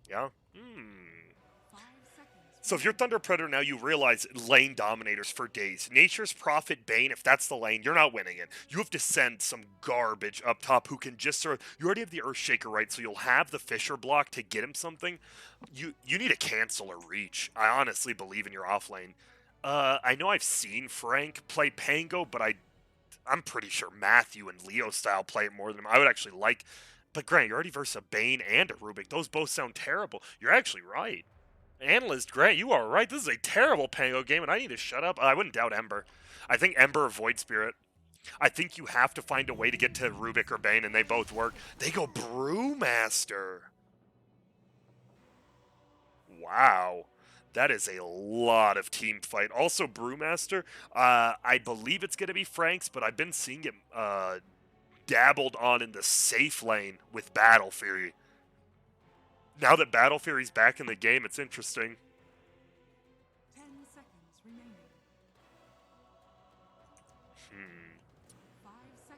Yeah. So if you're Thunder Predator now, you realize lane dominators for days. Nature's Prophet, Bane, if that's the lane, you're not winning it. You have to send some garbage up top who can just sort of... You already have the Earthshaker, right? So you'll have the Fisher block to get him something. You need to cancel or reach. I honestly believe in your off lane. I know I've seen Frank play Pango, but I'm pretty sure Matthew and Leo style play it more than him. I would actually like... But Grant, you're already versus a Bane and a Rubik. Those both sound terrible. You're actually right. Analyst Grant, you are right. This is a terrible Pango game, and I need to shut up. I wouldn't doubt Ember. I think Ember or Void Spirit. I think you have to find a way to get to Rubik or Bane, and they both work. They go Brewmaster. Wow. That is a lot of team fight. Also, Brewmaster, I believe it's going to be Frank's, but I've been seeing it dabbled on in the safe lane with Battle Fury. Now that Battle Fury's back in the game, it's interesting. 10 seconds remaining.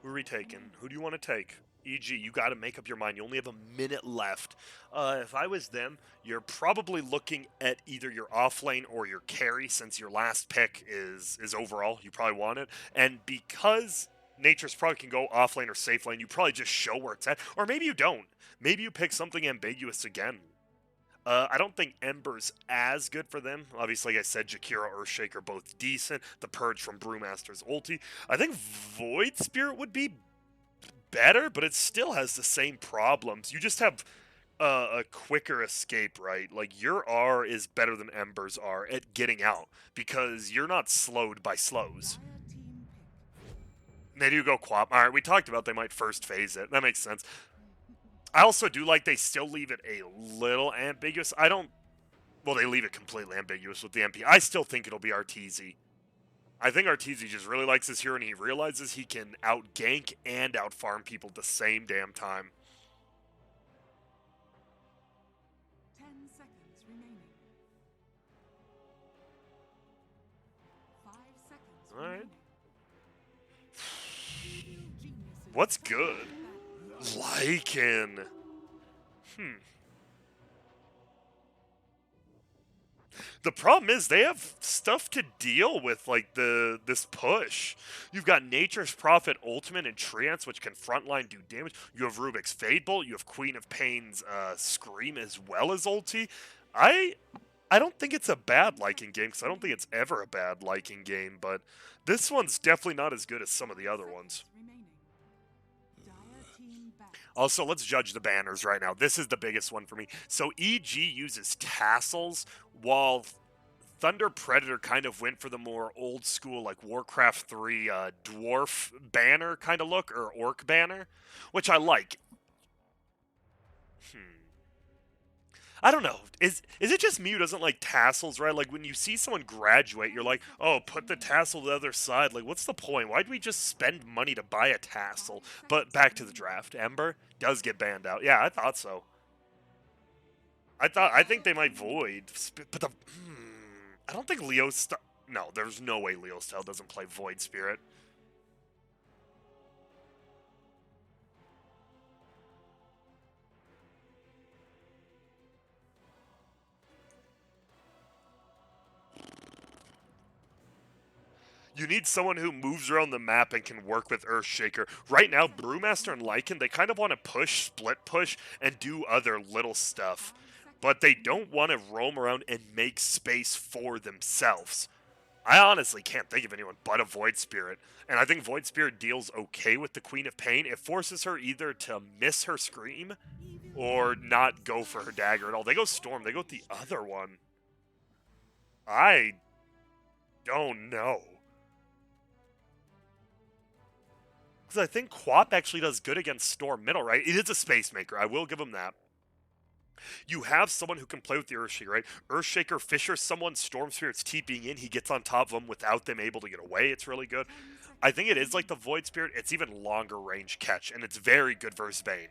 Who are we taking? Who do you want to take? E.g., you got to make up your mind. You only have a minute left. If I was them, you're probably looking at either your off lane or your carry, since your last pick is overall. You probably want it. And because Nature's probably can go off lane or safe lane, you probably just show where it's at. Or maybe you don't. Maybe you pick something ambiguous again. I don't think Ember's as good for them. Obviously, like I said, Jakiro, Earthshaker, both decent. The Purge from Brewmaster's ulti. I think Void Spirit would be better, but it still has the same problems. You just have a quicker escape, right? Like, your R is better than Ember's R at getting out, because you're not slowed by slows. They do go Quap. Alright, we talked about they might first phase it. That makes sense. I also do like they still leave it a little ambiguous. I don't... Well, they leave it completely ambiguous with the MP. I still think it'll be Arteezy. I think Arteezy just really likes his hero, and he realizes he can out-gank and out-farm people at the same damn time. 10 seconds remaining. 5 seconds Alright. remaining. What's good? Lycan. The problem is they have stuff to deal with, like this push. You've got Nature's Prophet Ultimate and Treants, which can frontline do damage. You have Rubik's Fade Bolt. You have Queen of Pain's Scream as well as ulti. I don't think it's a bad Lycan game, because I don't think it's ever a bad Lycan game, but this one's definitely not as good as some of the other ones. Also, let's judge the banners right now. This is the biggest one for me. So EG uses tassels, while Thunder Predator kind of went for the more old school, like Warcraft 3 dwarf banner kind of look, or orc banner, which I like. I don't know. Is it just me who doesn't like tassels, right? Like, when you see someone graduate, you're like, oh, put the tassel to the other side. Like, what's the point? Why'd we just spend money to buy a tassel? But back to the draft. Ember does get banned out. Yeah, I thought so. I think they might void. But the... I don't think Leo's... No, there's no way Leo Style doesn't play Void Spirit. You need someone who moves around the map and can work with Earthshaker. Right now, Brewmaster and Lycan, they kind of want to push, split push, and do other little stuff. But they don't want to roam around and make space for themselves. I honestly can't think of anyone but a Void Spirit. And I think Void Spirit deals okay with the Queen of Pain. It forces her either to miss her Scream or not go for her dagger at all. They go Storm. They go with the other one. I don't know. Because I think Quap actually does good against Storm middle, right? It is a Space Maker. I will give him that. You have someone who can play with the Earthshaker, right? Earthshaker Fishers someone, Storm Spirit's TPing in, he gets on top of them without them able to get away. It's really good. I think it is like the Void Spirit. It's even longer range catch, and it's very good versus Bane.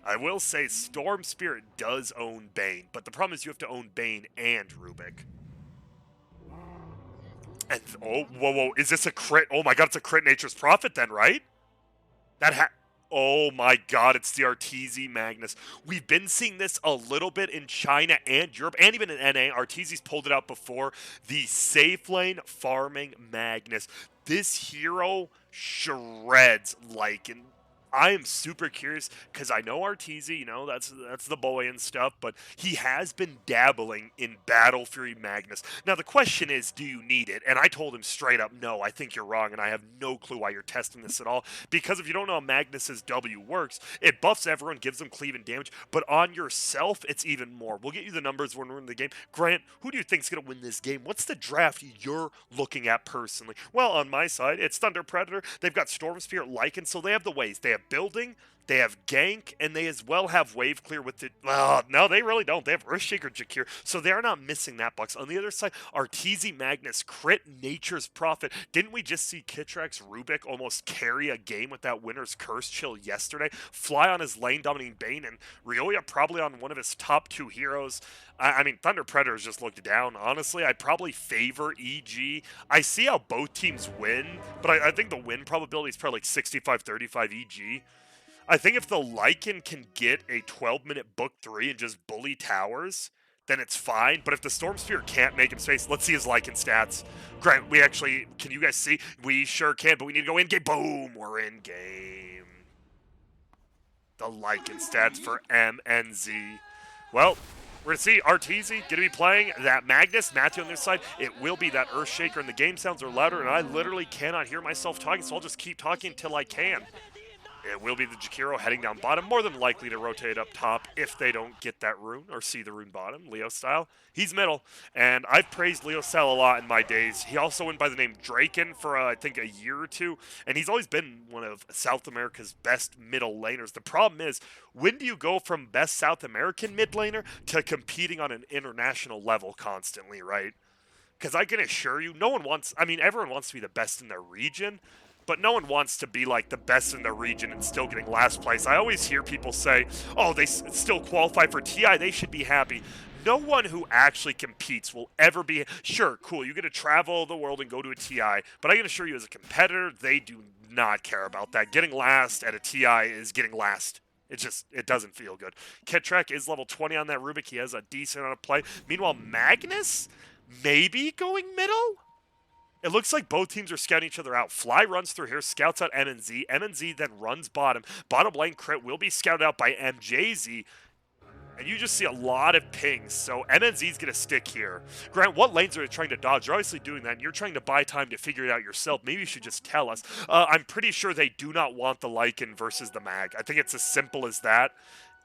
I will say Storm Spirit does own Bane, but the problem is you have to own Bane and Rubik. And, oh, whoa, is this a crit? Oh my god, it's a crit Nature's Prophet then, right? Oh my god, it's the Arteezy Magnus. We've been seeing this a little bit in China and Europe, and even in NA. Arteezy's pulled it out before. The safe lane farming Magnus. This hero shreds Lycan. I am super curious because I know Arteezy, that's the boy and stuff, but he has been dabbling in Battle Fury Magnus. Now the question is, do you need it? And I told him straight up, no, I think you're wrong, and I have no clue why you're testing this at all. Because if you don't know how Magnus's W works, it buffs everyone, gives them cleave and damage, but on yourself, it's even more. We'll get you the numbers when we're in the game. Grant, who do you think's gonna win this game? What's the draft you're looking at personally? Well, on my side, it's Thunder Predator. They've got Storm Spirit, Lycan, so they have the ways. They have building, they have gank, and they as well have wave clear with it. Well, no, they really don't. They have Earthshaker Jakir, so they are not missing that box. On the other side, Arteezy Magnus, crit Nature's Prophet. Didn't we just see Kitrax Rubik almost carry a game with that Winter's Curse chill yesterday? Fly on his lane dominating Bane, and Ryoya probably on one of his top two heroes. I mean, Thunder Predators just looked down. Honestly, I'd probably favor EG. I see how both teams win, but I think the win probability is probably like 65-35 EG. I think if the Lycan can get a 12-minute book 3 and just bully towers, then it's fine. But if the Storm Spear can't make him space, let's see his Lycan stats. Grant, can you guys see? We sure can, but we need to go in game. Boom, we're in game. The Lycan stats for MNZ. Well, we're going to see Arteezy going to be playing that Magnus. Matthew on this side. It will be that Earthshaker, and the game sounds are louder, and I literally cannot hear myself talking, so I'll just keep talking until I can. It will be the Jakiro heading down bottom, more than likely to rotate up top if they don't get that rune or see the rune bottom, Leo style. He's middle, and I've praised Leo style a lot in my days. He also went by the name Draken for, I think, a year or two, and he's always been one of South America's best middle laners. The problem is, when do you go from best South American mid laner to competing on an international level constantly, right? Because I can assure you, everyone wants to be the best in their region, but no one wants to be like the best in their region and still getting last place. I always hear people say, oh, they still qualify for TI, they should be happy. No one who actually competes will ever be, sure, cool, you get to travel the world and go to a TI, but I can assure you as a competitor, they do not care about that. Getting last at a TI is getting last. It doesn't feel good. Kitrax is level 20 on that Rubik. He has a decent amount of play. Meanwhile, Magnus, maybe going middle? It looks like both teams are scouting each other out. Fly runs through here, scouts out MNZ. MNZ then runs bottom. Bottom lane crit will be scouted out by MJZ. And you just see a lot of pings, so MNZ's going to stick here. Grant, what lanes are they trying to dodge? You're obviously doing that, and you're trying to buy time to figure it out yourself. Maybe you should just tell us. I'm pretty sure they do not want the Lycan versus the Mag. I think it's as simple as that.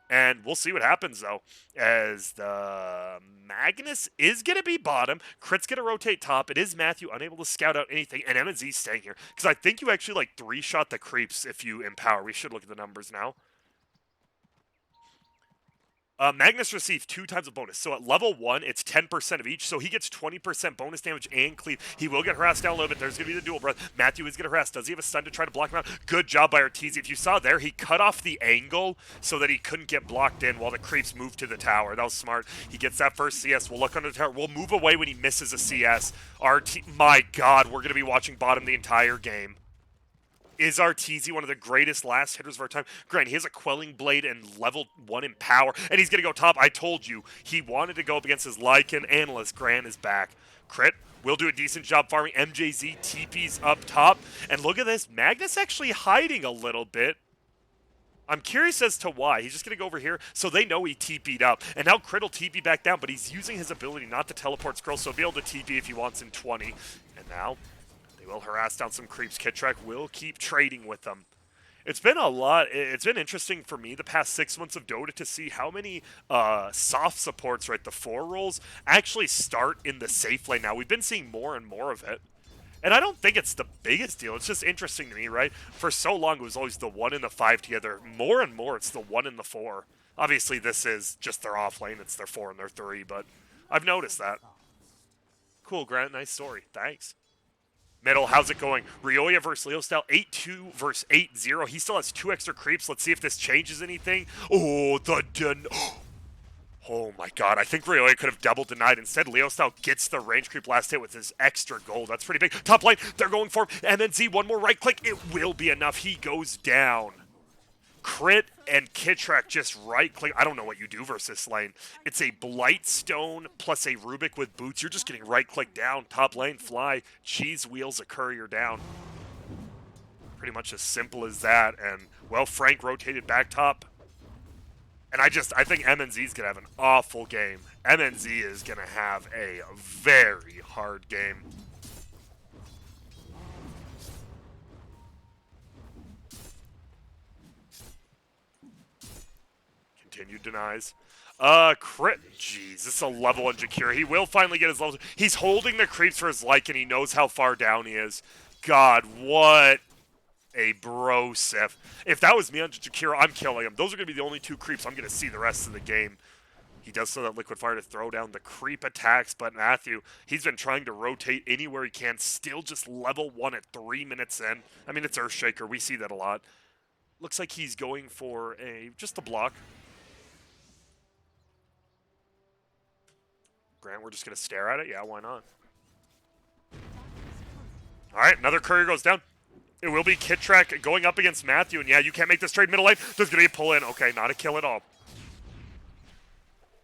And we'll see what happens, though, as the Magnus is going to be bottom. Crit's going to rotate top. It is Matthew, unable to scout out anything, and MNZ staying here. Because I think you actually, like, 3-shot the creeps if you empower. We should look at the numbers now. Magnus receives 2 times of bonus. So at level 1, it's 10% of each. So he gets 20% bonus damage and cleave. He will get harassed down a little bit. There's going to be the dual breath. Matthew is going to harass. Does he have a stun to try to block him out? Good job by Arteezy. If you saw there, he cut off the angle so that he couldn't get blocked in while the creeps moved to the tower. That was smart. He gets that first CS. We'll look under the tower. We'll move away when he misses a CS. My God, we're going to be watching bottom the entire game. Is Arteezy one of the greatest last hitters of our time? Grant, he has a Quelling Blade and level 1 in power, and he's going to go top. I told you, he wanted to go up against his Lycan analyst. Grant is back. Crit will do a decent job farming. MJZ TP's up top. And look at this. Magnus actually hiding a little bit. I'm curious as to why. He's just going to go over here, so they know he TP'd up. And now Crit will TP back down, but he's using his ability not to teleport Skrull, so he'll be able to TP if he wants in 20. And now they will harass down some creeps. Kitrax will keep trading with them. It's been interesting for me the past 6 months of Dota to see how many soft supports, right, the 4 roles, actually start in the safe lane now. We've been seeing more and more of it. And I don't think it's the biggest deal. It's just interesting to me, right? For so long, it was always the 1 and the 5 together. More and more, it's the 1 and the 4. Obviously, this is just their off lane. It's their 4 and their 3, but I've noticed that. Cool, Grant. Nice story. Thanks. Middle, how's it going? Ryoya versus Leo style, 8-2 versus 8-0. He still has 2 extra creeps. Let's see if this changes anything. Oh, oh my God, I think Ryoya could have double denied. Instead, Leo style gets the range creep last hit with his extra gold. That's pretty big. Top lane, they're going for him. MNZ, one more right click. It will be enough. He goes down. Crit and Kitrak just right-click. I don't know what you do versus lane. It's a Blightstone plus a Rubik with boots. You're just getting right-click down, top lane, fly, cheese wheels a courier down. Pretty much as simple as that. And, well, Frank rotated back top. And I think MNZ is going to have an awful game. MNZ is going to have a very hard game. Continued denies. Crit. Jeez, this is a level 1 Jakira. He will finally get his level. He's holding the creeps for his like, and he knows how far down he is. God, what a bro sif. If that was me on Jakira, I'm killing him. Those are going to be the only 2 creeps I'm going to see the rest of the game. He does so that Liquid Fire to throw down the creep attacks, but Matthew, he's been trying to rotate anywhere he can, still just level 1 at 3 minutes in. I mean, it's Earthshaker. We see that a lot. Looks like he's going for just a block. Grant, we're just going to stare at it? Yeah, why not? Alright, another courier goes down. It will be Kitrak going up against Matthew, and yeah, you can't make this trade middle lane. There's going to be a pull-in. Okay, not a kill at all.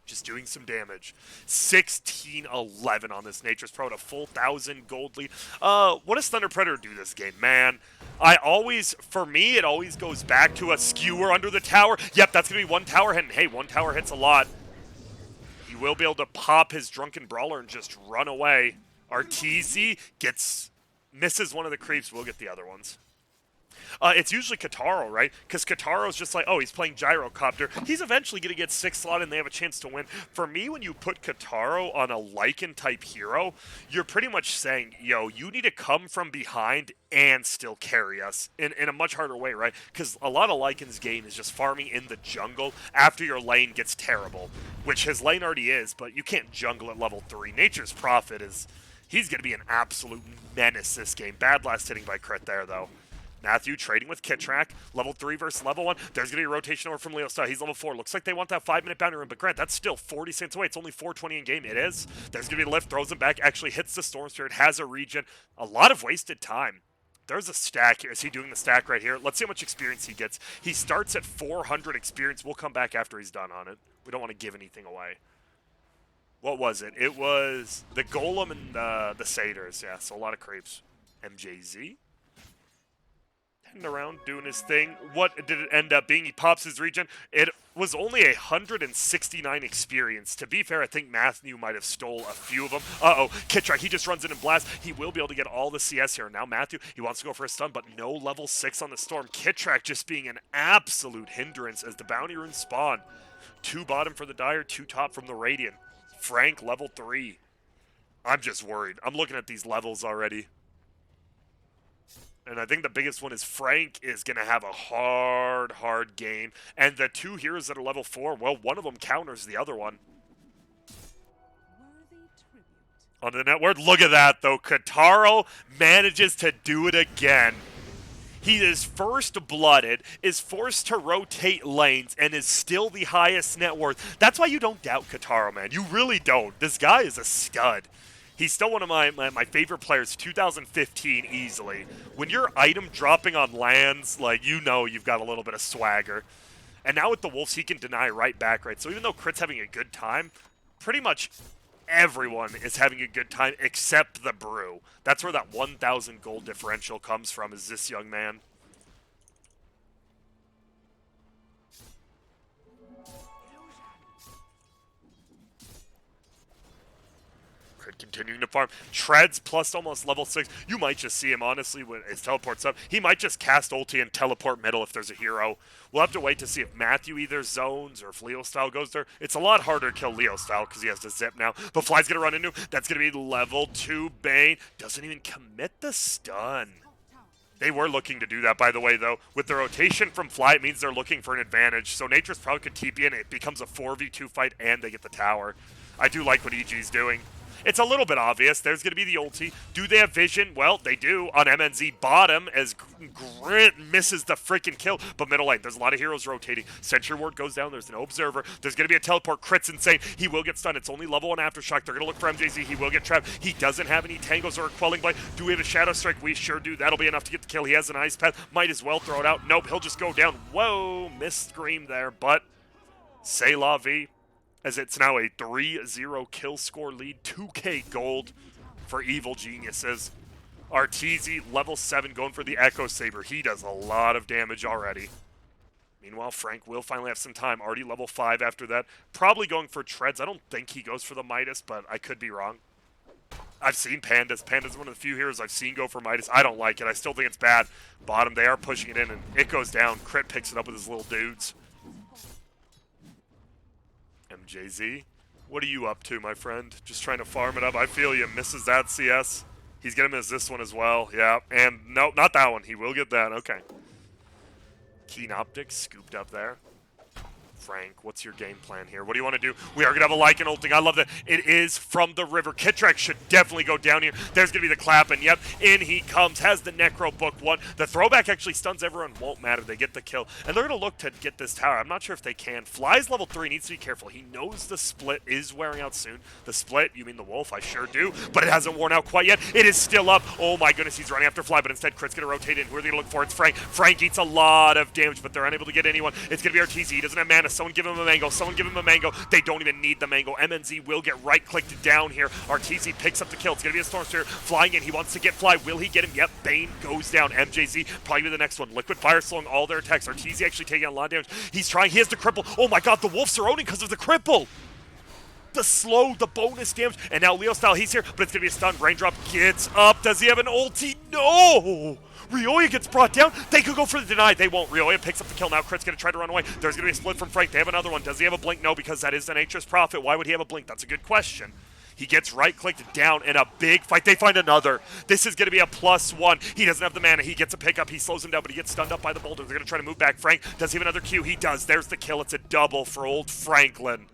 Just doing some damage. 16-11 on this Nature's Pro, a full 1,000 gold lead. What does Thunder Predator do this game, man? For me, it always goes back to a skewer under the tower. Yep, that's going to be 1 tower hit, and hey, 1 tower hits a lot. He will be able to pop his Drunken Brawler and just run away. Arteezy misses one of the creeps. We'll get the other ones. It's usually Kataro, right? Because Kataro's just like, oh, he's playing Gyrocopter. He's eventually going to get 6 slot and they have a chance to win. For me, when you put Kataro on a Lycan-type hero, you're pretty much saying, yo, you need to come from behind and still carry us in a much harder way, right? Because a lot of Lycan's game is just farming in the jungle after your lane gets terrible, which his lane already is, but you can't jungle at level 3. Nature's Prophet he's going to be an absolute menace this game. Bad last hitting by Crit there, though. Matthew trading with Kitrak, level 3 versus level 1. There's going to be a rotation over from Leo Star. He's level 4. Looks like they want that 5-minute bounty rune, but Grant, that's still 40 cents away. It's only 420 in game. It is. There's going to be a lift, throws him back, actually hits the Storm Spirit, has a regen. A lot of wasted time. There's a stack here. Is he doing the stack right here? Let's see how much experience he gets. He starts at 400 experience. We'll come back after he's done on it. We don't want to give anything away. What was it? It was the Golem and the Satyrs. Yeah, so a lot of creeps. MJZ. Around doing his thing. What did it end up being? He pops his regen. It was only 169 experience. To be fair, I think Matthew might have stole a few of them. Kitrak, he just runs in and blasts. He will be able to get all the CS here. Now Matthew, he wants to go for a stun, but no level 6 on the Storm. Kitrak just being an absolute hindrance as the bounty runes spawn. 2 bottom for the Dire, 2 top from the Radiant. Frank, level 3. I'm just worried. I'm looking at these levels already. And I think the biggest one is Frank is going to have a hard game. And the 2 heroes that are level 4, well, one of them counters the other one. On the network, look at that, though. Kataro manages to do it again. He is first blooded, is forced to rotate lanes, and is still the highest net worth. That's why you don't doubt Kataro, man. You really don't. This guy is a stud. He's still one of my favorite players, 2015 easily. When you're item dropping on lands, like, you know you've got a little bit of swagger. And now with the Wolves, he can deny right back, right? So even though Crit's having a good time, pretty much everyone is having a good time except the Brew. That's where that 1,000 gold differential comes from, is this young man. Continuing to farm. Treads plus almost level 6. You might just see him, honestly, when his teleport's up. He might just cast ulti and teleport middle if there's a hero. We'll have to wait to see if Matthew either zones or if Leo Style goes there. It's a lot harder to kill Leo Style because he has to zip now. But Fly's going to run into him. That's going to be level 2 Bane. Doesn't even commit the stun. They were looking to do that, by the way, though. With the rotation from Fly, it means they're looking for an advantage. So Nature's probably could TP in. It becomes a 4v2 fight, and they get the tower. I do like what EG's doing. It's a little bit obvious. There's going to be the ulti. Do they have vision? Well, they do on MNZ bottom as Grant misses the freaking kill. But middle lane, there's a lot of heroes rotating. Sentry ward goes down. There's no observer. There's going to be a teleport. Crit's insane. He will get stunned. It's only level 1 Aftershock. They're going to look for MJZ. He will get trapped. He doesn't have any tangles or a quelling blade. Do we have a Shadow Strike? We sure do. That'll be enough to get the kill. He has an Ice Path. Might as well throw it out. Nope, he'll just go down. Whoa, missed scream there, but c'est la vie, as it's now a 3-0 kill score lead, 2k gold for Evil Geniuses. Arteezy, level 7, going for the Echo Saber. He does a lot of damage already. Meanwhile, Frank will finally have some time. Already level 5 after that. Probably going for Treads. I don't think he goes for the Midas, but I could be wrong. I've seen Pandas. Panda's one of the few heroes I've seen go for Midas. I don't like it. I still think it's bad. Bottom, they are pushing it in, and it goes down. Crit picks it up with his little dudes. MJZ, what are you up to, my friend? Just trying to farm it up. I feel you. Misses that CS. He's going to miss this one as well. Yeah, and no, not that one. He will get that. Okay. Keen Optics scooped up there. Frank, what's your game plan here? What do you want to do? We are going to have a Lycan ulting. I love that. It is from the river. Kitrak should definitely go down here. There's going to be the clap, and yep, in he comes. Has the Necro book one. The throwback actually stuns everyone. Won't matter. They get the kill. And they're going to look to get this tower. I'm not sure if they can. Fly's level 3. Needs to be careful. He knows the split is wearing out soon. The split? You mean the wolf? I sure do. But it hasn't worn out quite yet. It is still up. Oh my goodness. He's running after Fly, but instead Crit's going to rotate in. Who are they going to look for? It's Frank. Frank eats a lot of damage, but they're unable to get anyone. It's going to be Arteezy. He doesn't have mana. Someone give him a mango. Someone give him a mango. They don't even need the mango. MNZ will get right-clicked down here. Arteezy picks up the kill. It's going to be a Storm Spirit flying in. He wants to get Fly. Will he get him? Yep. Bane goes down. MJZ probably be the next one. Liquid Fire slowing all their attacks. Arteezy actually taking a lot of damage. He's trying. He has the cripple. Oh my god, the Wolves are owning because of the cripple. The slow, the bonus damage. And now Leo style, he's here, but it's going to be a stun. Raindrop gets up. Does he have an ulti? No! Ryoya gets brought down. They could go for the deny. They won't. Ryoya picks up the kill. Now Crit's going to try to run away. There's going to be a split from Frank. They have another one. Does he have a blink? No, because that is an Nature's Prophet. Why would he have a blink? That's a good question. He gets right-clicked down in a big fight. They find another. This is going to be a +1. He doesn't have the mana. He gets a pickup. He slows him down, but he gets stunned up by the boulder. They're going to try to move back. Frank, does he have another Q? He does. There's the kill. It's a double for old Franklin.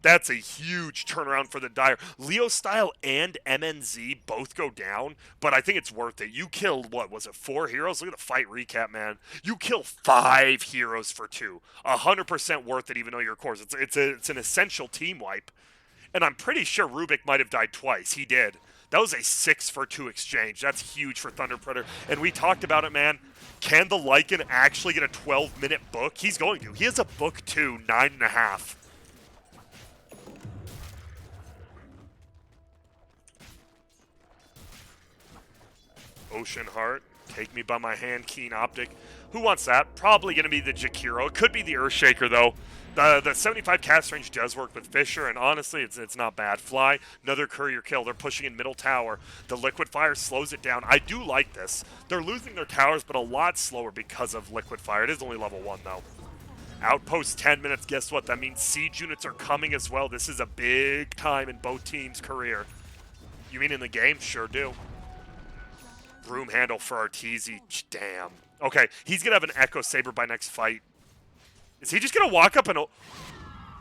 That's a huge turnaround for the Dire. Leo Style and MNZ both go down, but I think it's worth it. You killed, what was it, 4 heroes? Look at the fight recap, man. You kill 5 heroes for 2. 100% worth it, even though you're cores. It's an essential team wipe. And I'm pretty sure Rubik might have died twice. He did. That was a 6 for 2 exchange. That's huge for Thunder Predator. And we talked about it, man. Can the Lycan actually get a 12-minute book? He's going to. He has a book 2, 9.5. Ocean Heart, take me by my hand, Keen Optic. Who wants that? Probably going to be the Jakiro. It could be the Earthshaker, though. The 75 cast range does work with Fisher, and honestly, it's not bad. Fly, another courier kill. They're pushing in middle tower. The Liquid Fire slows it down. I do like this. They're losing their towers, but a lot slower because of Liquid Fire. It is only level 1, though. Outpost 10 minutes. Guess what? That means siege units are coming as well. This is a big time in both teams' career. You mean in the game? Sure do. Broom handle for Arteezy. Damn. Okay, he's going to have an Echo Saber by next fight. Is he just going to walk up and...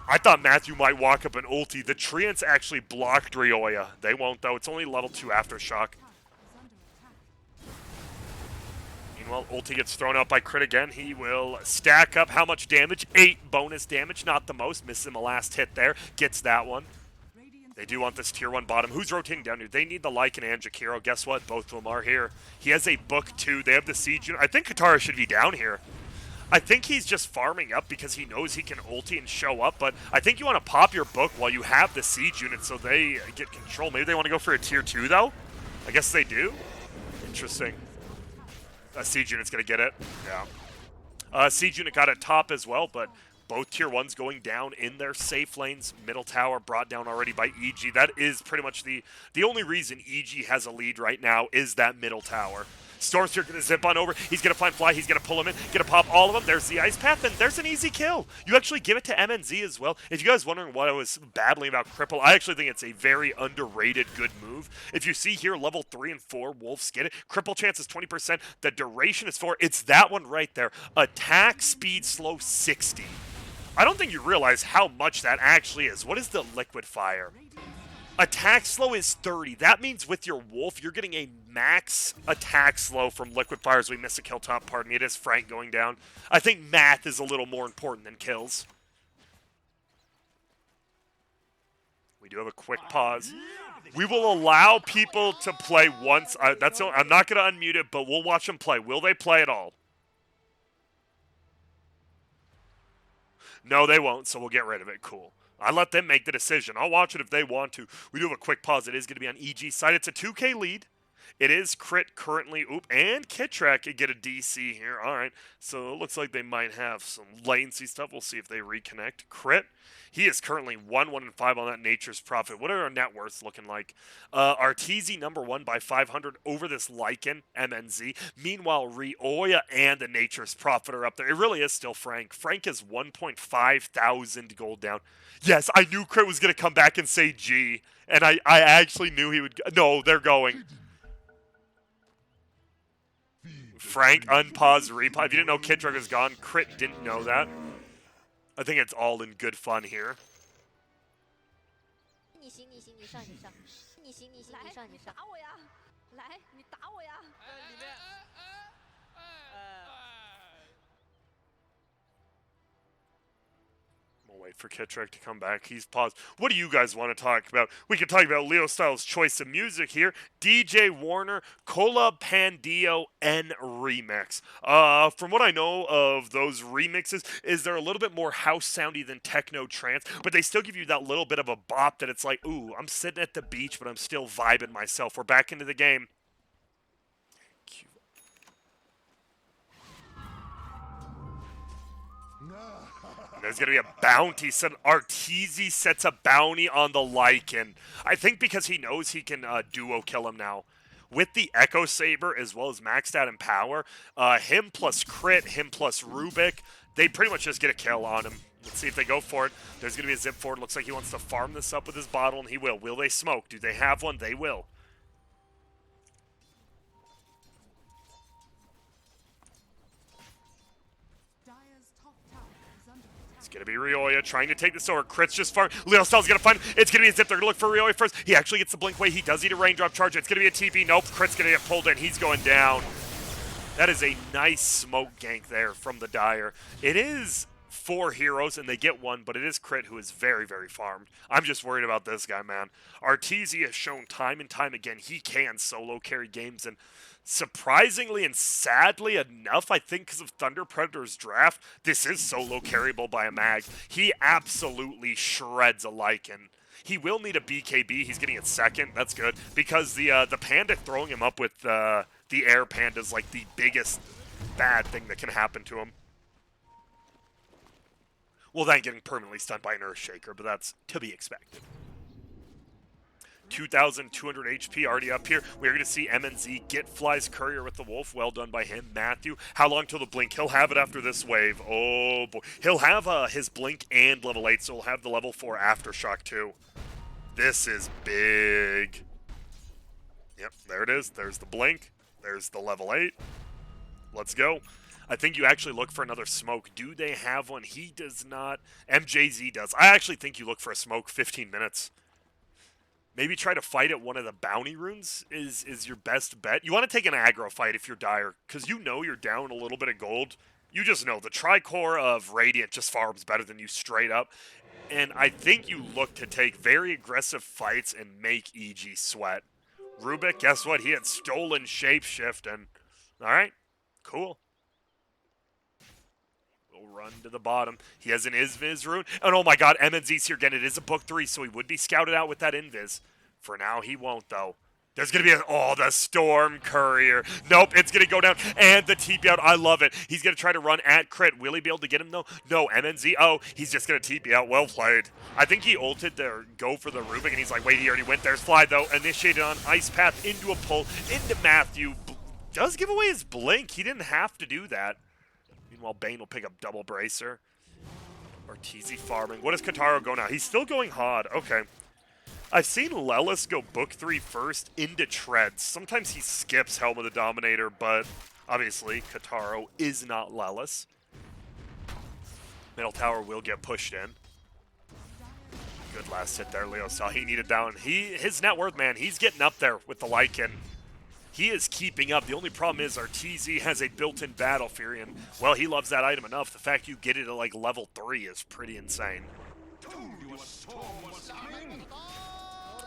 I thought Matthew might walk up an ulti. The Treants actually blocked Ryoya. They won't, though. It's only level 2 Aftershock. Meanwhile, ulti gets thrown out by Crit again. He will stack up how much damage? 8 bonus damage. Not the most. Misses him a last hit there. Gets that one. They do want this tier 1 bottom. Who's rotating down here? They need the Lycan and Jakiro. Guess what? Both of them are here. He has a book 2. They have the siege unit. I think Katara should be down here. I think he's just farming up because he knows he can ulti and show up, but I think you want to pop your book while you have the siege unit so they get control. Maybe they want to go for a tier 2, though? I guess they do. Interesting. A siege unit's going to get it. Yeah. Siege unit got it top as well, but... both tier 1s going down in their safe lanes. Middle tower brought down already by EG. That is pretty much the only reason EG has a lead right now is that middle tower. Storm's going to zip on over. He's going to find Fly. He's going to pull him in. Going to pop all of them. There's the Ice Path, and there's an easy kill. You actually give it to MNZ as well. If you guys wondering what I was babbling about Cripple, I actually think it's a very underrated good move. If you see here, level 3 and 4, Wolves get it. Cripple chance is 20%. The duration is 4. It's that one right there. Attack speed slow 60. I don't think you realize how much that actually is. What is the Liquid Fire? Attack slow is 30. That means with your wolf, you're getting a max attack slow from liquid fires. We miss a kill top, pardon me. It is Frank going down. I think math is a little more important than kills. We do have a quick pause. We will allow people to play once. I'm not going to unmute it, but we'll watch them play. Will they play at all? No, they won't, so we'll get rid of it. Cool. I let them make the decision. I'll watch it if they want to. We do have a quick pause. It is going to be on EG side. It's a 2K lead. It is Crit currently. Oop, and Kitrek can get a DC here. All right, so it looks like they might have some latency stuff. We'll see if they reconnect. Crit, he is currently 1-1-5 on that Nature's Prophet. What are our net worths looking like? Arteezy #1 by 500 over this Lycan, MNZ. Meanwhile, Rioya and the Nature's Prophet are up there. It really is still Frank. Frank is 1.5 thousand gold down. Yes, I knew Crit was going to come back and say G, and I actually knew he would. No, they're going. Frank, unpause, repause. If you didn't know Kitrek was gone, Crit didn't know that. I think it's all in good fun here. 你行你行你上你上，你行你行你上你上，打我呀！来，你打我呀！里面，We'll wait for Kitrek to come back. He's paused. What do you guys want to talk about? We can talk about Leo Styles' choice of music here. DJ Warner, Cola Pandio, and Remix. From what I know of those remixes, is they're a little bit more house soundy than techno trance, but they still give you that little bit of a bop that it's like, ooh, I'm sitting at the beach, but I'm still vibing myself. We're back into the game. There's going to be a bounty. Arteezy sets a bounty on the Lycan. I think because he knows he can duo kill him now. With the Echo Saber as well as maxed out in power, him plus Crit, him plus Rubik, they pretty much just get a kill on him. Let's see if they go for it. There's going to be a zip forward. Looks like he wants to farm this up with his bottle, and he will. Will they smoke? Do they have one? They will. It's going to be Rioya trying to take this over. Crit's just farm. Leo Styles going to find him. It's going to be a zip. They're going to look for Rioya first. He actually gets the blink away. He does eat a raindrop charge. It's going to be a TP. Nope. Crit's going to get pulled in. He's going down. That is a nice smoke gank there from the Dire. It is 4 heroes, and they get one, but it is Crit who is very, very farmed. I'm just worried about this guy, man. Arteezy has shown time and time again he can solo carry games, and surprisingly and sadly enough, I think because of Thunder Predator's draft, this is solo carryable by a mag. He absolutely shreds a Lycan. He will need a BKB. He's getting it second. That's good. Because the Panda throwing him up with the Air Panda is like the biggest bad thing that can happen to him. Well, then getting permanently stunned by an Earthshaker, but that's to be expected. 2,200 HP already up here. We're going to see MNZ get Fly's Courier with the Wolf. Well done by him. Matthew, how long till the blink? He'll have it after this wave. Oh, boy. He'll have his blink and level 8, so he'll have the level 4 Aftershock too. This is big. Yep, there it is. There's the blink. There's the level 8. Let's go. I think you actually look for another smoke. Do they have one? He does not. MJZ does. I actually think you look for a smoke 15 minutes. Maybe try to fight at one of the bounty runes is your best bet. You want to take an aggro fight if you're Dire, because you know you're down a little bit of gold. You just know the Tricore of Radiant just farms better than you straight up. And I think you look to take very aggressive fights and make EG sweat. Rubik, guess what? He had stolen Shapeshift, and alright, cool. Run to the bottom. He has an Invis rune. And oh my god, MNZ's here again. It is a book 3, so he would be scouted out with that Invis. For now, he won't, though. There's going to be the Storm Courier. Nope, it's going to go down. And the TP out. I love it. He's going to try to run at Crit. Will he be able to get him, though? No, MNZ. Oh, he's just going to TP out. Well played. I think he ulted to go for the Rubik, and he's like, wait, he already went. There's Fly, though. Initiated on Ice Path into a pull. Into Matthew. Does give away his blink. He didn't have to do that. Meanwhile, Bane will pick up double bracer. Arteezy farming. What does Kataro go now? He's still going Hod. Okay. I've seen Lelis go book 3 first into Treads. Sometimes he skips Helm of the Dominator, but obviously Kataro is not Lelis. Middle tower will get pushed in. Good last hit there, Leo saw he needed down. His net worth, man, he's getting up there with the Lycan. He is keeping up. The only problem is our TZ has a built-in Battle Fury, and, well, he loves that item enough. The fact you get it at, like, level 3 is pretty insane.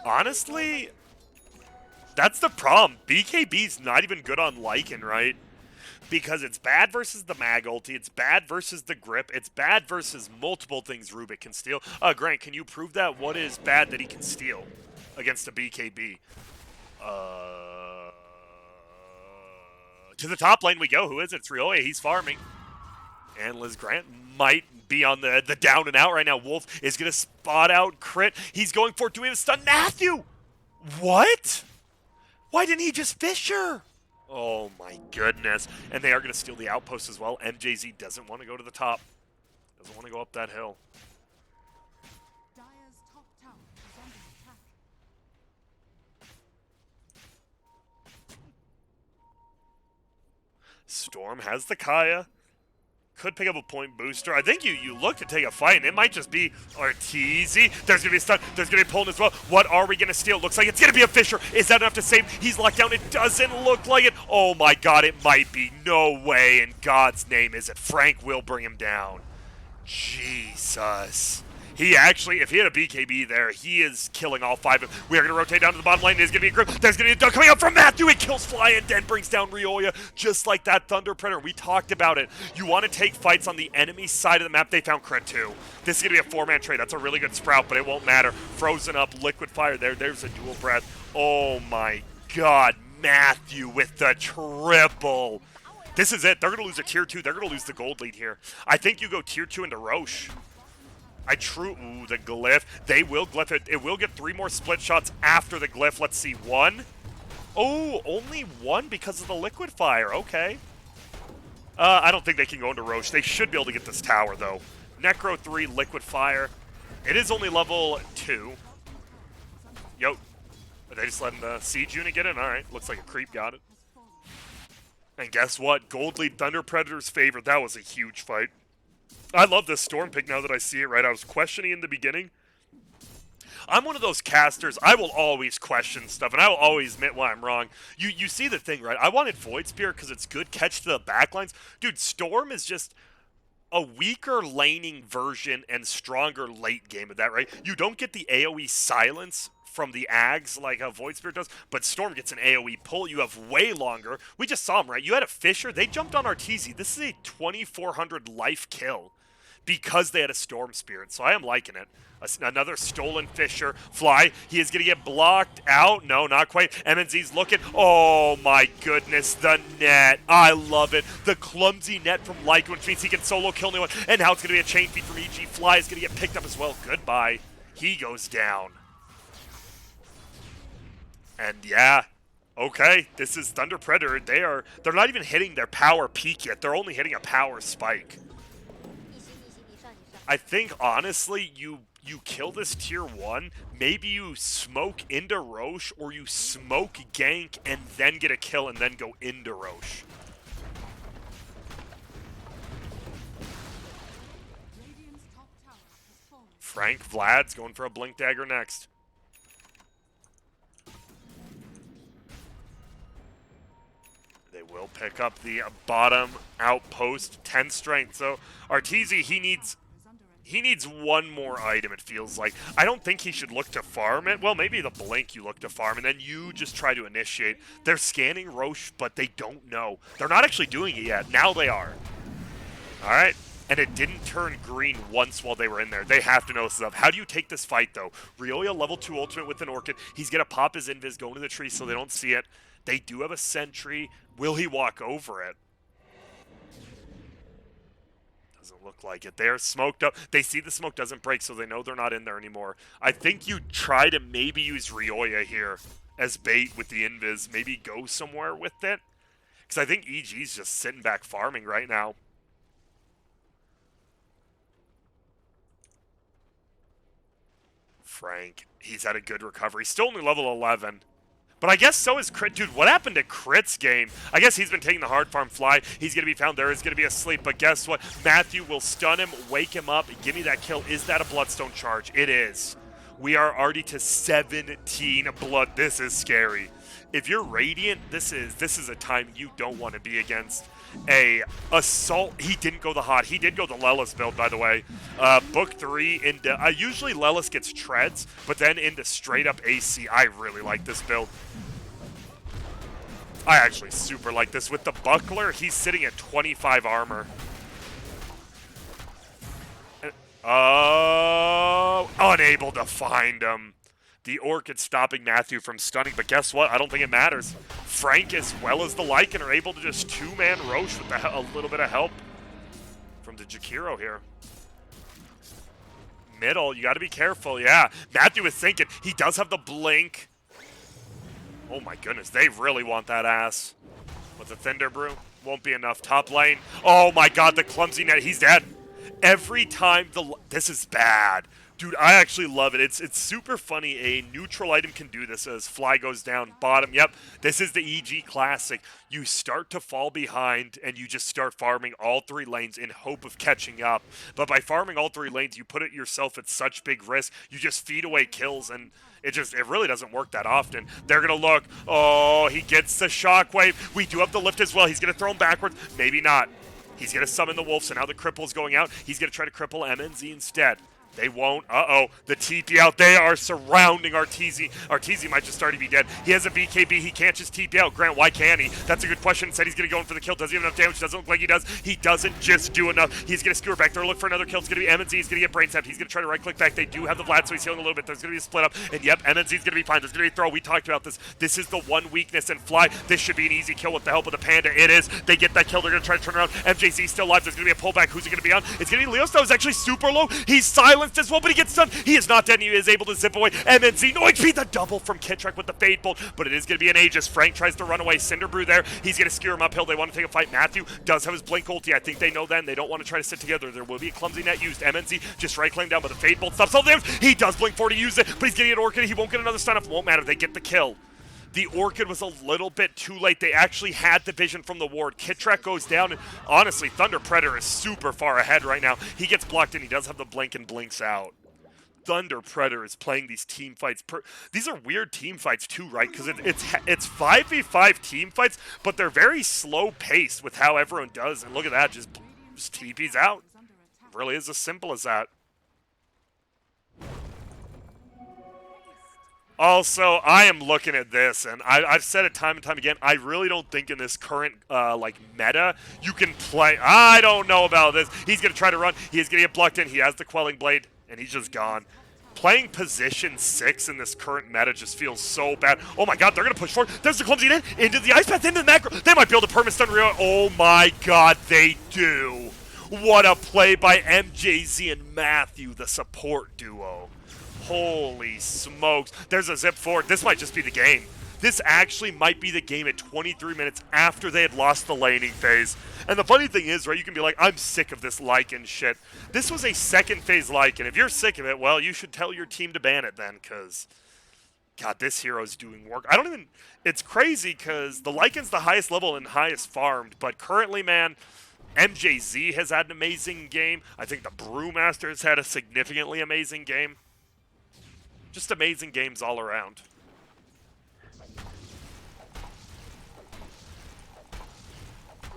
Honestly, that's the problem. BKB's not even good on Lycan, right? Because it's bad versus the Mag ulti, it's bad versus the grip, it's bad versus multiple things Rubik can steal. Grant, can you prove that? What is bad that he can steal against a BKB? To the top lane we go. Who is it? It's Rioya. He's farming. And Liz Grant might be on the down and out right now. Wolf is going to spot out Crit. He's going for it. Do we have a stun? Matthew! What? Why didn't he just Fisher? Oh my goodness. And they are going to steal the outpost as well. MJZ doesn't want to go to the top. Doesn't want to go up that hill. Dire's top tower is under attack. Storm has the Kaya. Could pick up a point booster. I think you look to take a fight, and it might just be Arteezy. There's going to be a stun. There's going to be a pulling as well. What are we going to steal? Looks like it's going to be a Fisher. Is that enough to save? He's locked down. It doesn't look like it. Oh, my God. It might be. No way in God's name is it. Frank will bring him down. Jesus. He actually, if he had a BKB there, he is killing all 5 of them. We are going to rotate down to the bottom lane. There's going to be a grip. There's going to be a dunk coming up from Matthew. He kills Fly and then brings down Rioya just like that Thunder Predator. We talked about it. You want to take fights on the enemy side of the map. They found Crit too. This is going to be a 4-man trade. That's a really good Sprout, but it won't matter. Frozen up, Liquid Fire there. There's a dual breath. Oh my God. Matthew with the triple. This is it. They're going to lose a tier 2. They're going to lose the gold lead here. I think you go tier 2 into Roche. Ooh, the glyph. They will glyph it. It will get 3 more split shots after the glyph. Let's see. 1. Oh, only 1 because of the liquid fire. Okay. I don't think they can go into Roche. They should be able to get this tower, though. Necro 3, liquid fire. It is only level 2. Yo. Are they just letting the siege unit get in? All right. Looks like a creep got it. And guess what? Gold lead Thunder Predator's favorite. That was a huge fight. I love this Storm pick now that I see it, right? I was questioning in the beginning. I'm one of those casters. I will always question stuff, and I will always admit when I'm wrong. You see the thing, right? I wanted Void Spear because it's good catch to the backlines. Dude, Storm is just a weaker laning version and stronger late game of that, right? You don't get the AoE silence from the Ags like a Void Spirit does, but Storm gets an AoE pull. You have way longer. We just saw him, right? You had a Fisher. They jumped on Arteezy. This is a 2,400 life kill because they had a Storm Spirit, so I am liking it. Another stolen Fisher. Fly. He is going to get blocked out. No, not quite. MNZ's looking. Oh, my goodness. The net. I love it. The clumsy net from Lycan, which means he can solo kill anyone. And now it's going to be a chain feed from EG. Fly is going to get picked up as well. Goodbye. He goes down. And yeah, okay, this is Thunder Predator. They're not even hitting their power peak yet. They're only hitting a power spike. I think honestly, you kill this tier 1, maybe you smoke into Roche or you smoke gank and then get a kill and then go into Roche. Frank Vlad's going for a Blink Dagger next. They will pick up the bottom outpost, 10 strength. So Arteezy, he needs one more item, it feels like. I don't think he should look to farm it. Well, maybe the Blink you look to farm, and then you just try to initiate. They're scanning Roche, but they don't know. They're not actually doing it yet. Now they are. All right. And it didn't turn green once while they were in there. They have to know this is up. How do you take this fight, though? Rioya level 2 ultimate with an Orchid. He's going to pop his invis, go into the tree so they don't see it. They do have a sentry. Will he walk over it? Doesn't look like it. They're smoked up. They see the smoke doesn't break, so they know they're not in there anymore. I think you try to maybe use Rioya here as bait with the invis. Maybe go somewhere with it. Because I think EG's just sitting back farming right now. Frank, he's had a good recovery. Still only level 11. But I guess so is Crit. Dude, what happened to Crit's game? I guess he's been taking the hard farm. Fly. He's going to be found. There is going to be a sleep. But guess what? Matthew will stun him, wake him up, give me that kill. Is that a Bloodstone charge? It is. We are already to 17 blood. This is scary. If you're Radiant, this is a time you don't want to be against. A assault. He didn't go the hot. He did go the Lelis build, by the way. Book 3 into usually Lelis gets treads, but then into straight up AC. I really like this build. I actually super like this. With the buckler, he's sitting at 25 armor. Oh, unable to find him. The Orchid stopping Matthew from stunning, but guess what? I don't think it matters. Frank as well as the Lycan are able to just two-man Roche with a little bit of help from the Jakiro here. Middle, you got to be careful. Yeah, Matthew is thinking. He does have the blink. Oh my goodness, they really want that ass. With the Thunder Brew, won't be enough. Top lane. Oh my god, the clumsy net. He's dead. Every time this is bad. Dude, I actually love it. It's super funny. A neutral item can do this as Fly goes down bottom. Yep, this is the EG classic. You start to fall behind and you just start farming all 3 lanes in hope of catching up. But by farming all 3 lanes, you put it yourself at such big risk. You just feed away kills and it really doesn't work that often. They're going to look. Oh, he gets the shockwave. We do have the lift as well. He's going to throw him backwards. Maybe not. He's going to summon the wolf, so now the cripple's going out. He's going to try to cripple MNZ instead. They won't. Uh-oh. The TP out. They are surrounding Arteezy. Arteezy might just start to be dead. He has a BKB. He can't just TP out. Grant, why can't he? That's a good question. Said he's going to go in for the kill. Does he have enough damage? Doesn't look like he does. He doesn't just do enough. He's going to skewer back there, look for another kill. It's going to be MNZ. He's going to get brain sapped. He's going to try to right-click back. They do have the Vlad, so he's healing a little bit. There's going to be a split up. And yep, MNZ's going to be fine. There's going to be a throw. We talked about this. This is the one weakness in Fly. This should be an easy kill with the help of the Panda. It is. They get that kill. They're going to try to turn around. MJZ still alive. There's going to be a pullback. Who's it going to be on? It's going to be Leos. That was actually super low. He's silenced as well, but he gets stunned. He is not dead, and he is able to zip away. MNZ, no HP, the double from Kittrek with the Fade Bolt, but it is going to be an Aegis. Frank tries to run away. Cinderbrew there. He's going to skewer him uphill. They want to take a fight. Matthew does have his Blink ulti. I think they know then. They don't want to try to sit together. There will be a clumsy net used. MNZ just right-clicking down, but the Fade Bolt stops all the damage. He does Blink 4 to use it, but he's getting an Orchid. He won't get another stun off. Won't matter. They get the kill. The Orchid was a little bit too late. They actually had the vision from the ward. Kittrek goes down, and honestly, Thunder Predator is super far ahead right now. He gets blocked in. He does have the blink and blinks out. Thunder Predator is playing these team fights. These are weird team fights too, right? Because it's 5v5 team fights, but they're very slow paced with how everyone does. And look at that, just TP's out. Really is as simple as that. Also, I am looking at this, and I've said it time and time again, I really don't think in this current, meta, you can play. I don't know about this. He's going to try to run. He's going to get blocked in. He has the Quelling Blade, and he's just gone. Playing position 6 in this current meta just feels so bad. Oh my god, they're going to push forward. There's the clumsy net into the ice path, into the macro. They might be able to perma-stun Rio. Oh my god, they do. What a play by MJZ and Matthew, the support duo. Holy smokes. There's a zip forward. This might just be the game. This actually might be the game at 23 minutes after they had lost the laning phase. And the funny thing is, right, you can be like, I'm sick of this Lycan shit. This was a second phase Lycan. If you're sick of it, well, you should tell your team to ban it then, because, God, this hero's doing work. It's crazy, because the Lycan's the highest level and highest farmed, but currently, man, MJZ has had an amazing game. I think the Brewmaster has had a significantly amazing game. Just amazing games all around.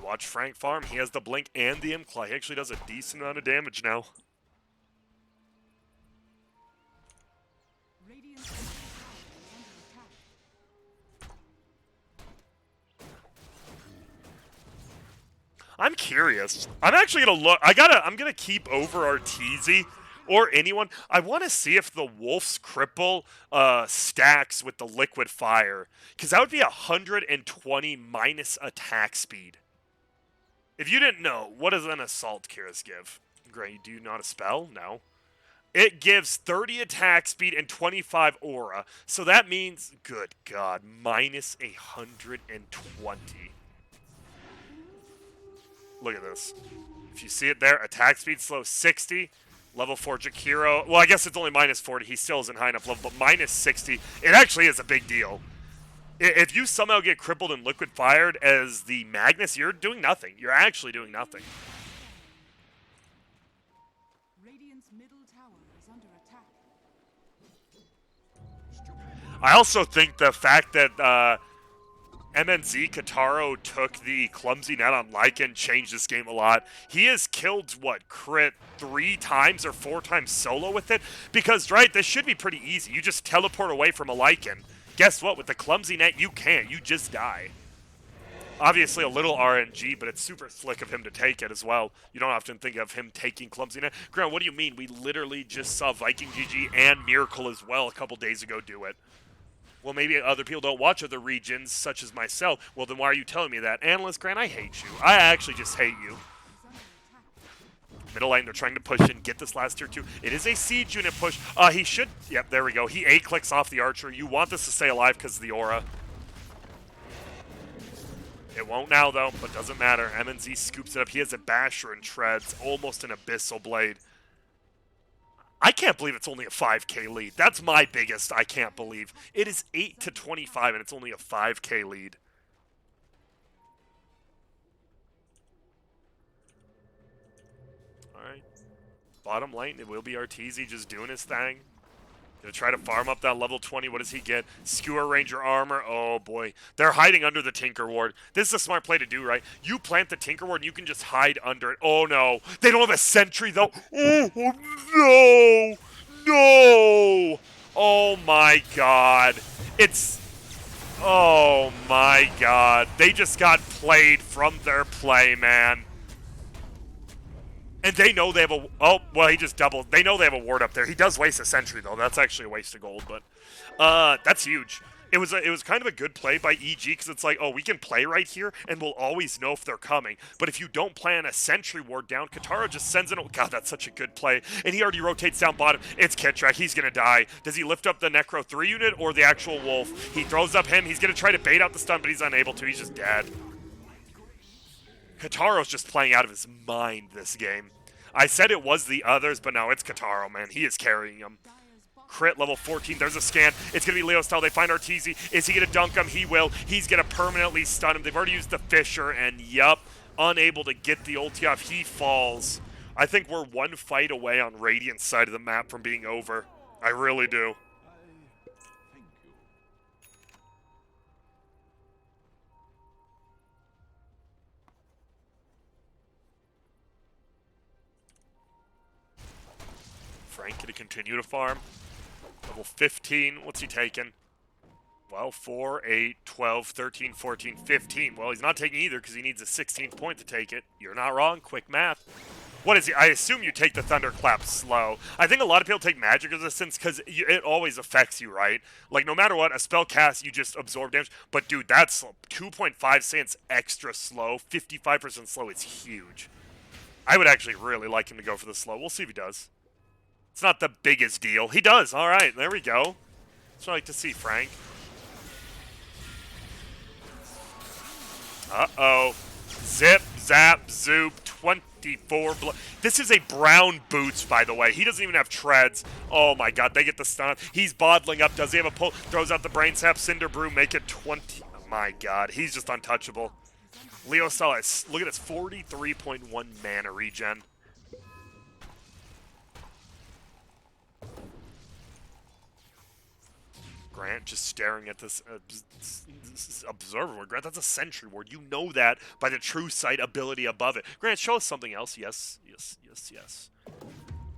Watch Frank farm. He has the blink and the Imclaw. He actually does a decent amount of damage now. I'm curious. I'm actually gonna look. I'm gonna keep over Arteezy or anyone. I want to see if the Wolf's Cripple stacks with the Liquid Fire, because that would be 120 minus attack speed. If you didn't know, what does an Assault Cuirass give? Great, do you not a spell? No. It gives 30 attack speed and 25 aura. So that means, good God, minus 120. Look at this. If you see it there, attack speed slow 60. Level 4 Jakiro. Well, I guess it's only minus 40. He still isn't high enough level, but minus 60. It actually is a big deal. If you somehow get crippled and liquid fired as the Magnus, you're doing nothing. You're actually doing nothing. Radiant's middle tower is under attack. I also think the fact that MNZ Kataro took the clumsy net on Lycan changed this game a lot. He has killed, what, crit 3 times or 4 times solo with it? Because, right, this should be pretty easy. You just teleport away from a Lycan. Guess what? With the clumsy net, you can't. You just die. Obviously a little RNG, but it's super slick of him to take it as well. You don't often think of him taking clumsy net. Grant, what do you mean? We literally just saw Viking GG and Miracle as well a couple days ago do it. Well, maybe other people don't watch other regions, such as myself. Well, then why are you telling me that? Analyst Grant, I hate you. I actually just hate you. Middle lane, they're trying to push in, get this last tier 2. It is a siege unit push. He should... Yep, there we go. He A-clicks off the archer. You want this to stay alive because of the aura. It won't now, though, but doesn't matter. MNZ scoops it up. He has a basher and treads. Almost an abyssal blade. I can't believe it's only a 5k lead. That's my biggest I can't believe. It is 8 to 25, and it's only a 5k lead. Alright. Bottom lane, it will be Arteezy just doing his thing. Gonna try to farm up that level 20. What does he get? Skewer Ranger armor. Oh, boy. They're hiding under the Tinker Ward. This is a smart play to do, right? You plant the Tinker Ward, and you can just hide under it. Oh, no. They don't have a sentry, though. Oh, no. No. Oh, my God. It's... Oh, my God. They just got played from their play, man. And they know they have a... Oh, well, he just doubled. They know they have a ward up there. He does waste a sentry, though. That's actually a waste of gold, but... that's huge. It was kind of a good play by EG, because it's like, oh, we can play right here, and we'll always know if they're coming. But if you don't plan a sentry ward down, Katara just sends in... God, that's such a good play. And he already rotates down bottom. It's Kitrak. He's going to die. Does he lift up the Necro 3 unit or the actual Wolf? He throws up him. He's going to try to bait out the stun, but he's unable to. He's just dead. Kataro's just playing out of his mind this game. I said it was the others, but no, it's Kataro, man. He is carrying him. Crit level 14. There's a scan. It's going to be Leo style. They find Arteezy. Is he going to dunk him? He will. He's going to permanently stun him. They've already used the Fisher, and yup, unable to get the ulti off. He falls. I think we're one fight away on Radiant's side of the map from being over. I really do. Frank going to continue to farm. Level 15. What's he taking? Well, 4, 8, 12, 13, 14, 15. Well, he's not taking either because he needs a 16th point to take it. You're not wrong. Quick math. What is he? I assume you take the Thunderclap slow. I think a lot of people take magic resistance because it always affects you, right? Like, no matter what, a spell cast, you just absorb damage. But, dude, that's 2.5 cents extra slow. 55% slow is huge. I would actually really like him to go for the slow. We'll see if he does. It's not the biggest deal. He does. All right, there we go. That's what I like to see, Frank. Uh-oh. Zip, zap, zoop, 24 blood. This is a brown boots, by the way. He doesn't even have treads. Oh, my God. They get the stun. He's bottling up. Does he have a pull? Throws out the brain sap. Cinder Brew. Make it 20. Oh, my God. He's just untouchable. Leo Salas. Look at this. 43.1 mana regen. Grant just staring at this observer ward. Grant, that's a sentry ward. You know that by the true sight ability above it. Grant, show us something else. Yes, yes, yes, yes.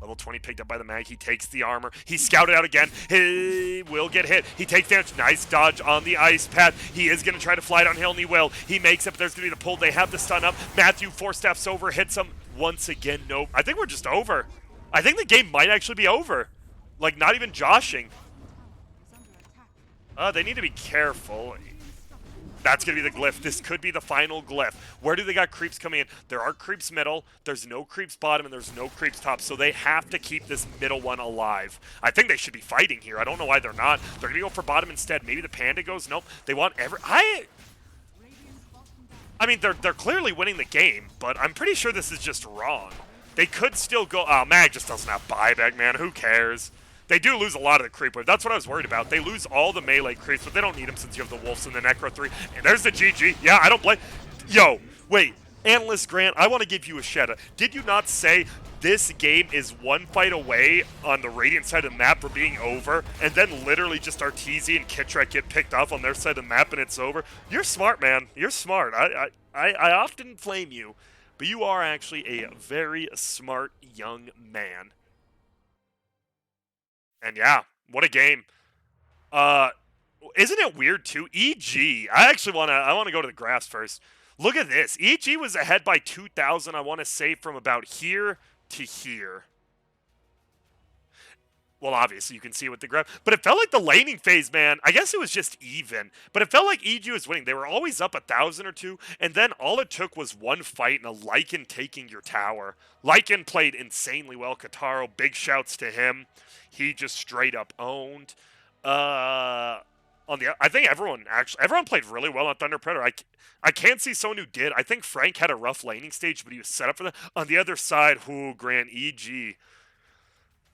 Level 20 picked up by the mag. He takes the armor. He's scouted out again. He will get hit. He takes damage. Nice dodge on the ice path. He is going to try to fly downhill, and he will. He makes it, but there's going to be the pull. They have the stun up. Matthew 4 steps over, hits him. Once again, nope. I think we're just over. I think the game might actually be over. Like, not even joshing. They need to be careful. That's going to be the glyph. This could be the final glyph. Where do they got creeps coming in? There are creeps middle, there's no creeps bottom, and there's no creeps top, so they have to keep this middle one alive. I think they should be fighting here. I don't know why they're not. They're going to go for bottom instead. Maybe the Panda goes. Nope. They want I mean, they're clearly winning the game, but I'm pretty sure this is just wrong. They could still go... Oh, Mag just doesn't have buyback, man. Who cares? They do lose a lot of the creep wave. That's what I was worried about. They lose all the melee creeps, but they don't need them since you have the Wolves and the Necro 3. And there's the GG. Yeah, I don't blame... Yo, wait. Analyst Grant, I want to give you a shout out. Did you not say this game is one fight away on the Radiant side of the map from being over, and then literally just Arteezy and Kitrak get picked off on their side of the map and it's over. You're smart, man. You're smart. I often flame you, but you are actually a very smart young man. And yeah, what a game. Isn't it weird too? EG. I wanna go to the graphs first. Look at this. EG was ahead by 2,000. I want to say from about here to here. Well, obviously you can see with the graph, but it felt like the laning phase, man. I guess it was just even, but it felt like EG was winning. They were always up 1,000 or two, and then all it took was one fight and a Lycan taking your tower. Lycan played insanely well. Kataro, big shouts to him. He just straight up owned. I think everyone played really well on Thunder Predator. I can't see someone who did. I think Frank had a rough laning stage, but he was set up for that. On the other side, Grant EG.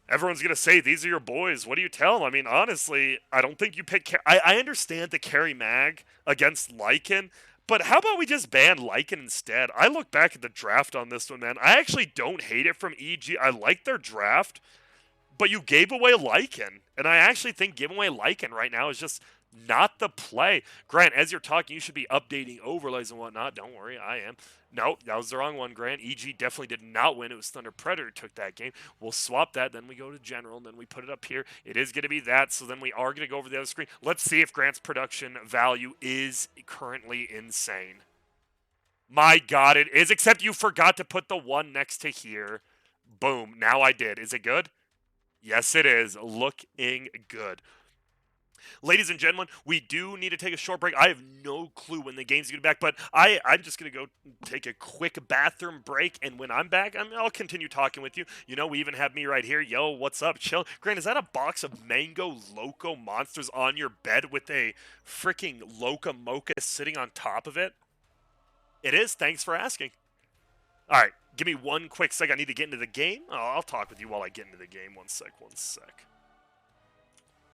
Everyone's going to say, these are your boys. What do you tell them? I mean, honestly, I don't think you pick... I understand the carry mag against Lycan, but how about we just ban Lycan instead? I look back at the draft on this one, man. I actually don't hate it from EG. I like their draft, but you gave away Lycan, and I actually think giving away Lycan right now is just not the play. Grant, as you're talking, you should be updating overlays and whatnot. Don't worry, I am. No, that was the wrong one, Grant. EG definitely did not win. It was Thunder Predator who took that game. We'll swap that. Then we go to General, and then we put it up here. It is going to be that, so then we are going to go over the other screen. Let's see if Grant's production value is currently insane. My God, it is, except you forgot to put the one next to here. Boom. Now I did. Is it good? Yes, it is. Looking good. Ladies and gentlemen, we do need to take a short break. I have no clue when the game's going to be back, but I'm just going to go take a quick bathroom break, and when I'm back, I'll continue talking with you. You know, we even have me right here. Yo, what's up? Chill. Grant, is that a box of Mango Loco Monsters on your bed with a freaking Loca Mocha sitting on top of it? It is. Thanks for asking. All right, give me one quick sec. I need to get into the game. I'll talk with you while I get into the game. One sec.